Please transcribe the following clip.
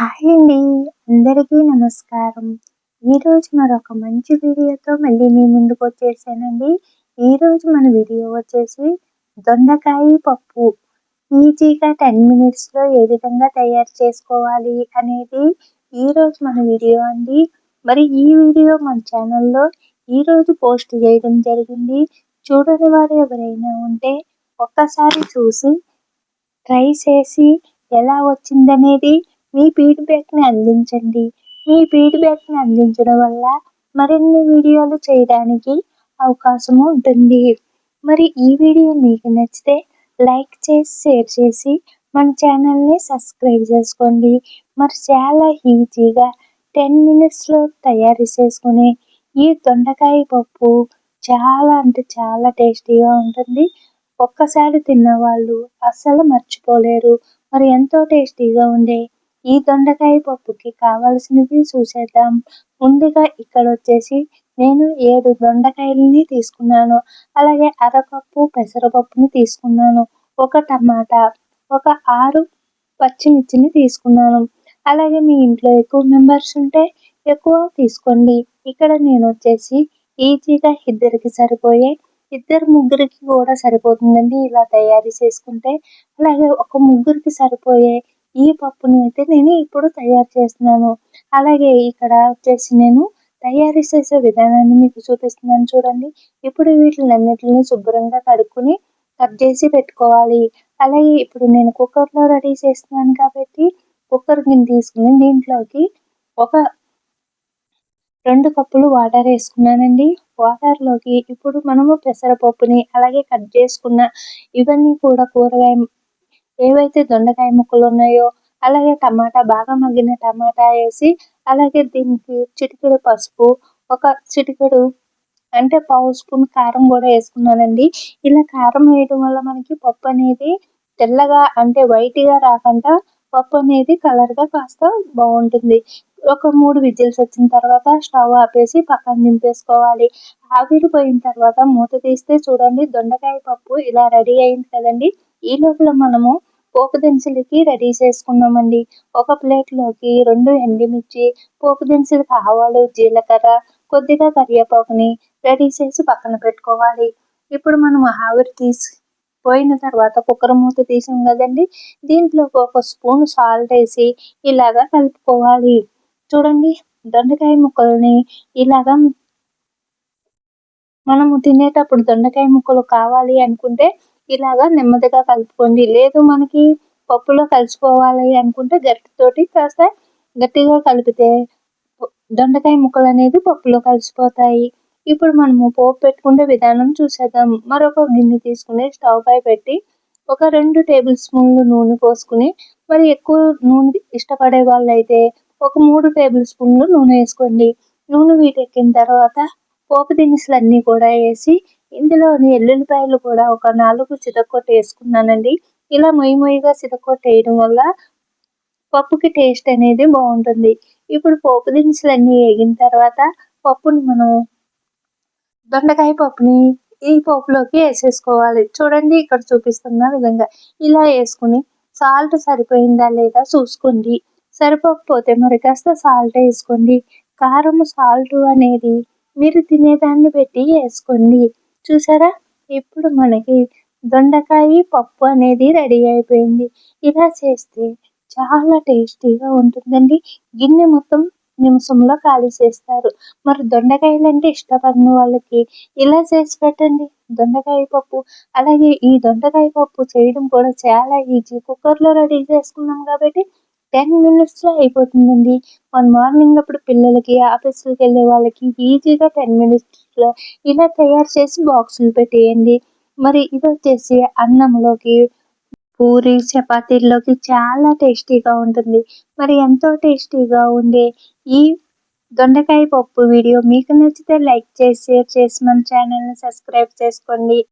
Hi అండి. అందరికీ నమస్కారం. ఈరోజు మరొక మంచి వీడియోతో మళ్ళీ మీ ముందుకొచ్చేసానండి. ఈరోజు మన వీడియో వచ్చేసి దొండకాయ పప్పు ఈజీగా 10 మినిట్స్‌లో ఏ విధంగా తయారు చేసుకోవాలి అనేది ఈరోజు మన వీడియో అండి. మరి ఈ వీడియో మన ఛానల్‌లో ఈరోజు పోస్ట్ చేయడం జరిగింది. చూడని వారు ఎవరైనా ఉంటే ఒక్కసారి చూసి ట్రై చేసి ఎలా వచ్చిందనేది మీ ఫీడ్‌బ్యాక్‌ని అందించండి. మీ ఫీడ్‌బ్యాక్‌ని అందించడం వల్ల మరిన్ని వీడియోలు చేయడానికి అవకాశం ఉంటుంది. మరి ఈ వీడియో మీకు నచ్చితే లైక్ చేసి, షేర్ చేసి మన ఛానల్‌ని సబ్స్క్రైబ్ చేసుకోండి. మరి చాలా ఈజీగా 10 మినిట్స్‌లో తయారు చేసుకునే ఈ దొండకాయ పప్పు చాలా అంటే చాలా టేస్టీగా ఉంటుంది. ఒక్కసారి తిన్నవాళ్ళు అస్సలు మర్చిపోలేరు. మరి ఎంతో టేస్టీగా ఉండే ఈ దొండకాయ పప్పుకి కావాల్సినవి చూసేద్దాం. ముందుగా ఇక్కడ వచ్చేసి నేను 7 దొండకాయలని తీసుకున్నాను. అలాగే అరకప్పు పెసరపప్పుని తీసుకున్నాను. ఒక టమాటా, ఒక 6 పచ్చిమిర్చిని తీసుకున్నాను. అలాగే మీ ఇంట్లో ఎక్కువ మెంబర్స్ ఉంటే ఎక్కువ తీసుకోండి. ఇక్కడ నేను వచ్చేసి ఈజీగా ఇద్దరికి సరిపోయే ఇద్దరు ముగ్గురికి కూడా సరిపోతుందండి ఇలా తయారు చేసుకుంటే. అలాగే ఒక ముగ్గురికి సరిపోయే ఈ పప్పుని అయితే నేను ఇప్పుడు తయారు చేస్తున్నాను. అలాగే ఇక్కడ వచ్చేసి నేను తయారు చేసే విధానాన్ని మీకు చూపిస్తున్నాను చూడండి. ఇప్పుడు వీటిలన్నిటిని శుభ్రంగా కడుక్కొని కట్ చేసి పెట్టుకోవాలి. అలాగే ఇప్పుడు నేను కుక్కర్‌లో రెడీ చేస్తున్నాను కాబట్టి కుక్కర్ గిన్నె తీసుకొని దీంట్లోకి ఒక 2 కప్పులు వాటర్ వేసుకున్నానండి. వాటర్‌లోకి ఇప్పుడు మనము పెసరపప్పుని అలాగే కట్ చేసుకున్న ఇవన్నీ కూడా ఏవైతే దొండకాయ ముక్కలు ఉన్నాయో అలాగే టమాటా బాగా మగ్గిన టమాటా వేసి అలాగే దీనికి చిటికెడు పసుపు, ఒక చిటికెడు అంటే పావు స్పూన్ కారం కూడా వేసుకున్నానండి. ఇలా కారం వేయడం వల్ల మనకి పప్పు అనేది తెల్లగా అంటే వైట్‌గా రాకుండా పప్పు అనేది కలర్‌గా కాస్త బాగుంటుంది. ఒక 3 విజిల్స్ వచ్చిన తర్వాత స్టవ్ ఆపేసి పక్కన దింపేసుకోవాలి. ఆవిరి పోయిన తర్వాత మూత తీస్తే చూడండి దొండకాయ పప్పు ఇలా రెడీ అయింది కదండి. ఈ లోపల మనము పోపు దినుసులకి రెడీ చేసుకుందామండి. ఒక ప్లేట్‌లోకి 2 ఎండుమిర్చి, పోపు దినుసులకి ఆవాలు, జీలకర్ర, కొద్దిగా కరివేపాకుని రెడీ చేసి పక్కన పెట్టుకోవాలి. ఇప్పుడు మనం ఆవిరి పోయిన తర్వాత కుక్కర్ మూత తీసాం కదండి. దీంట్లోకి ఒక స్పూన్ సాల్ట్ వేసి ఇలాగా కలుపుకోవాలి. చూడండి దొండకాయ ముక్కల్ని ఇలాగా మనము తినేటప్పుడు దొండకాయ ముక్కలు కావాలి అనుకుంటే ఇలాగా నెమ్మదిగా కలుపుకోండి. లేదు మనకి పప్పులో కలిసిపోవాలి అనుకుంటే గరిటెతోటి కాస్త గట్టిగా కలిపితే దొండకాయ ముక్కలు అనేది పప్పులో కలిసిపోతాయి. ఇప్పుడు మనము పోపు పెట్టుకునే విధానం చూసేద్దాం. మరొక గిన్నె తీసుకుని స్టవ్ పై పెట్టి ఒక 2 టేబుల్ స్పూన్లు నూనె పోసుకుని మరి ఎక్కువ నూనె ఇష్టపడే వాళ్ళైతే ఒక 3 టేబుల్ స్పూన్లు నూనె వేసుకోండి. నూనె వీటెక్కిన తర్వాత పోపు దినుసులన్నీ కూడా వేసి ఇందులోని ఎల్లుల్లిపాయలు కూడా ఒక 4 చితక్కొట్టి వేసుకున్నానండి. ఇలా మొయ్యిగా చితక్కొట్టేయడం వల్ల పప్పుకి టేస్ట్ అనేది బాగుంటుంది. ఇప్పుడు పోపు దినుసులన్నీ వేగిన తర్వాత దొండకాయ పప్పుని ఈ పోపులోకి వేసేసుకోవాలి. చూడండి ఇక్కడ చూపిస్తున్న విధంగా ఇలా వేసుకుని సాల్ట్ సరిపోయిందా లేదా చూసుకోండి. సరిపోకపోతే మరి కాస్త సాల్ట్ వేసుకోండి. కారం సాల్ట్ అనేది మీరు తినేదాన్ని బట్టి వేసుకోండి. చూసారా ఇప్పుడు మనకి దొండకాయ పప్పు అనేది రెడీ అయిపోయింది. ఇలా చేస్తే చాలా టేస్టీగా ఉంటుందండి. గిన్నె మొత్తం నిమిషంలో ఖాళీ చేస్తారు. మరి దొండకాయలు అంటే ఇష్టపడని వాళ్ళకి ఇలా చేసి పెట్టండి దొండకాయ పప్పు. అలాగే ఈ దొండకాయ పప్పు చేయడం కూడా చాలా ఈజీ. కుక్కర్‌లో రెడీ చేసుకున్నాం కాబట్టి 10 మినిట్స్‌లో అయిపోతుందండి. మార్నింగ్ అప్పుడు పిల్లలకి ఆఫీస్‌లకి వెళ్ళే వాళ్ళకి ఈజీగా 10 మినిట్స్‌లో ఇలా తయారు చేసి బాక్సులు పెట్టేయండి. మరి ఇది వచ్చేసి అన్నంలోకి, పూరి, చపాతీల్లోకి చాలా టేస్టీగా ఉంటుంది. మరి ఎంతో టేస్టీగా ఉండే ఈ దొండకాయ పప్పు వీడియో మీకు నచ్చితే లైక్ చేసి, షేర్ చేసి మన ఛానల్‌ని సబ్స్క్రైబ్ చేసుకోండి.